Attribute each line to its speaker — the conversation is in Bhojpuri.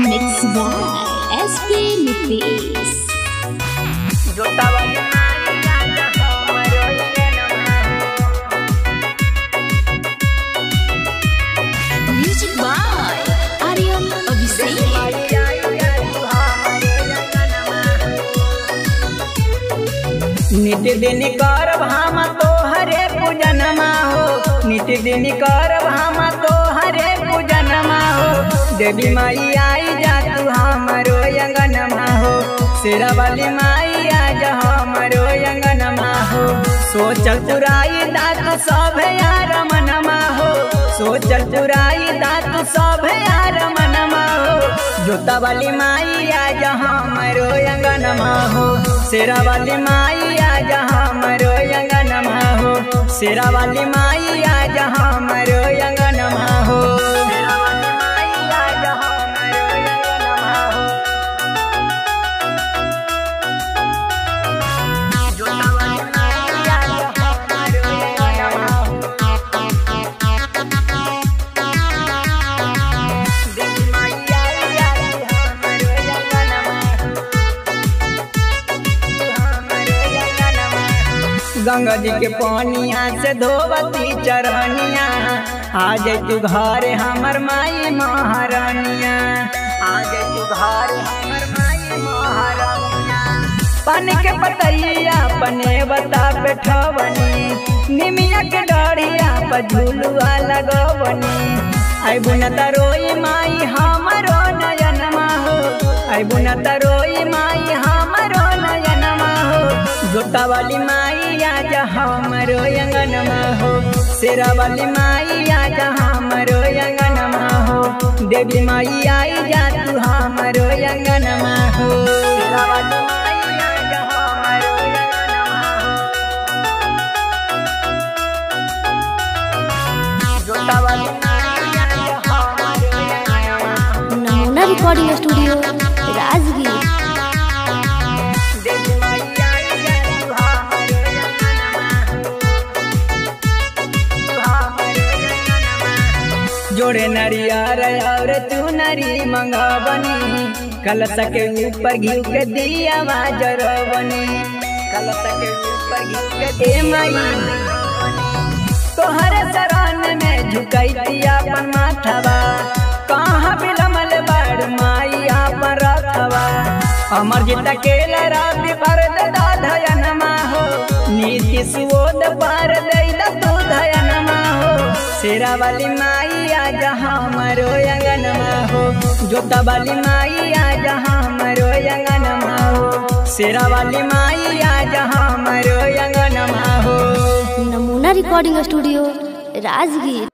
Speaker 1: Mixed by SP Nitish. Music by Aryan Abhishek.
Speaker 2: नित्य दिन करब हम तोहरे पूजनमा हो, नित्य दिन करब हम तोहरे पूजनमा हो। देवी माई आई जा तू हमरो अंगनमा हो, शेरा वाली माई आ जा हमरो अंगनमा हो। सोचल पुराई दात सब यार मनमा हो, सोचल पुराई दात सब यार मनमा हो। जोता वाली माई आ जा हमरो अंगनमा हो, शेरा वाली माई आ जा हमरो अंगनमा हो। शेरा वाली माई आ जा हमरो अंगनमा हो। गंगा जी के पानिया से धोवती चरनिया, आ जाए तू घर हमर माई महारानिया, आ जाए तू घर हमर माई महारानिया। पान के पतैया पने बता बैठवनी, निमिया के डढ़िया पर झुलुआ लगवनी। आई बुना तरोई माई हमरो नयनमा हो, आई बुना तरोई माई हमरो नयनमा हो। जोता वाली माई आ जा हमरो अंगनमा हो, शेरा वाली माई आ जा हमरो अंगनमा हो। देवी माई आई जा तू हमरो अंगनमा हो, शेरा वाली माई आ जा हमरो अंगनमा हो। जोता वाली माई आ जा हमरो अंगनमा हो।
Speaker 1: नमूना रिकॉर्डिंग स्टूडियो राजगीर।
Speaker 2: जोड़े नरियर और चुनरी मंगवनी, कलश के ऊपर घी के दिया जरवनी, कलश के ऊपर घी के दे माई। तोहरे शरण में झुकैती अपन माथवा, कहाँ बिलमल बड़ माई अपन रखवा। अमर जीत के रवि पर दयनमा हो, नीति सुओद पर दई तू दयनमा हो। शेरा वाली माई आ जा हमरो अंगनमा हो, जोता वाली माई आ जा हमरो अंगनमा हो। शेरा वाली माई आ जा हमरो अंगनमा हो।
Speaker 1: नमूना रिकॉर्डिंग स्टूडियो राजगीर।